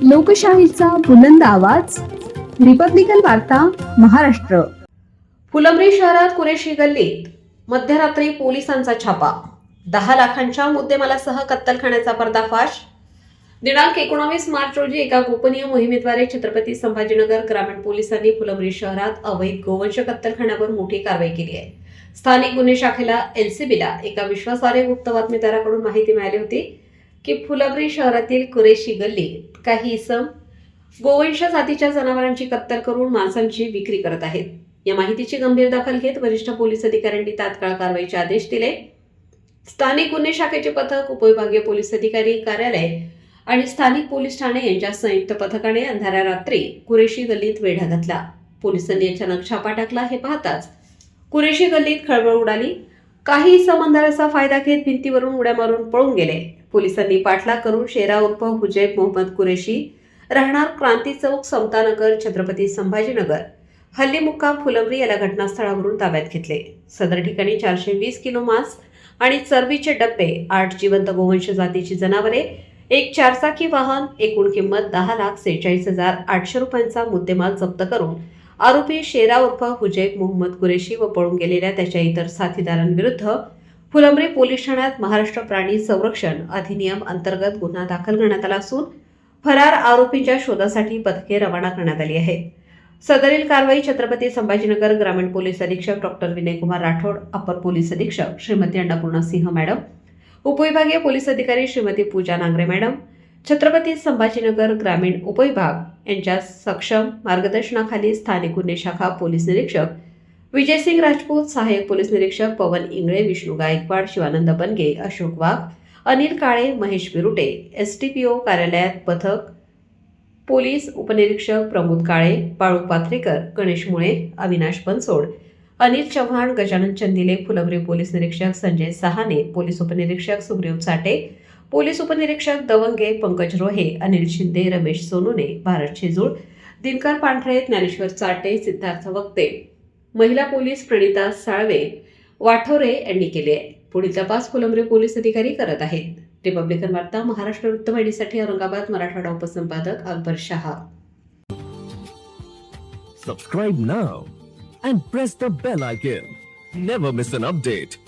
लोकशाहीचा बुलंद आवाज, रिपब्लिकन वार्ता, महाराष्ट्र. फुलंब्री शहरात कुरेशी गल्लीत मध्यरात्री पोलिसांचा छापा. 10 लाखांच्या मुद्देमालासह कत्तलखान्याचा पर्दाफाश. दिनांक 19 मार्च रोजी एका गोपनीय मोहिमेद्वारे छत्रपती संभाजीनगर ग्रामीण पोलिसांनी फुलंब्री शहरात अवैध गोवंश कत्तलखान्यावर मोठी कारवाई केली आहे. स्थानिक गुन्हे शाखेला एलसीबीला एका विश्वासार्ह गुप्त बातमीदाराकडून माहिती मिळाली होती की फुलंब्री शहरातील कुरेशी गल्लीत काही इसम गोवंश जातीच्या जनावरांची कत्तल करून मांसाची विक्री करत आहेत. या माहितीची गंभीर दखल घेत वरिष्ठ पोलीस अधिकाऱ्यांनी तात्काळ कारवाईचे आदेश दिले. स्थानिक गुन्हे शाखेचे पथक, उपविभागीय पोलीस अधिकारी कार्यालय आणि स्थानिक पोलीस ठाणे यांच्या संयुक्त पथकाने अंधाऱ्या रात्री कुरेशी गल्लीत वेढा घातला. पोलिसांनी अचानक छापा टाकला. हे पाहताच कुरेशी गल्लीत खळबळ उडाली. काही इसम अंधाराचा फायदा घेत भिंतीवरून उड्या मारून पळून गेले. पोलिसांनी पाठलाग करून शेरा उर्फ हुजैब मोहम्मद कुरेशी, राहणार क्रांती चौक, समतानगर, छत्रपती संभाजीनगर, हल्ली मुक्काम फुलंब्री याला घटनास्थळावरून ताब्यात घेतले. सदर ठिकाणी 420 किलो मांस आणि चरबीचे डब्बे, 8 जिवंत गोवंश जातीची जनावरे, एक 4चाकी वाहन, एकूण किंमत 10,46,800 रुपयांचा मुद्देमाल जप्त करून आरोपी शेरा उर्फ हुजैब मोहम्मद कुरेशी व पळून गेलेल्या त्याच्या इतर साथीदारांविरुद्ध फुलंब्री पोलीस ठाण्यात महाराष्ट्र प्राणी संरक्षण अधिनियम अंतर्गत गुन्हा दाखल करण्यात आला असून फरार आरोपींच्या शोधासाठी पथके रवाना करण्यात आली आहेत. सदरील कारवाई छत्रपती संभाजीनगर ग्रामीण पोलीस अधीक्षक डॉक्टर विनयकुमार राठोड, अपर पोलीस अधीक्षक श्रीमती अन्नपूर्णा सिंह मॅडम, उपविभागीय पोलीस अधिकारी श्रीमती पूजा नांगरे मॅडम, छत्रपती संभाजीनगर ग्रामीण उपविभाग यांच्या सक्षम मार्गदर्शनाखाली स्थानिक गुन्हे शाखा पोलीस निरीक्षक विजयसिंग राजपूत, सहाय्यक पोलीस निरीक्षक पवन इंगळे, विष्णू गायकवाड, शिवानंद बनगे, अशोक वाघ, अनिल काळे, महेश बिरुटे, एसटीपीओ कार्यालयात पथक, पोलीस उपनिरीक्षक प्रमोद काळे, बाळू पाथरेकर, गणेश मुळे, अविनाश बनसोड, अनिल चव्हाण, गजानन चंदिले, फुलंब्री पोलीस निरीक्षक संजय सहाने, पोलीस उपनिरीक्षक सुग्रीव चाटे, पोलीस उपनिरीक्षक दवंगे, पंकज रोहे, अनिल शिंदे, रमेश सोनुने, भारत शेजूळ, दिनकर पांढरे, ज्ञानेश्वर चाटे, सिद्धार्थ वक्ते, महिला पोलीस प्रणिता साळवे, वाठोरे यांनी केले आहे. पुढील तपास फुलंब्री पोलीस अधिकारी करत आहेत. रिपब्लिकन वार्ता, Maharashtra वृत्तवाहिनीसाठी Aurangabad Marathwada उपसंपादक Akbar Shah. Subscribe now and press the bell icon. Never miss an update.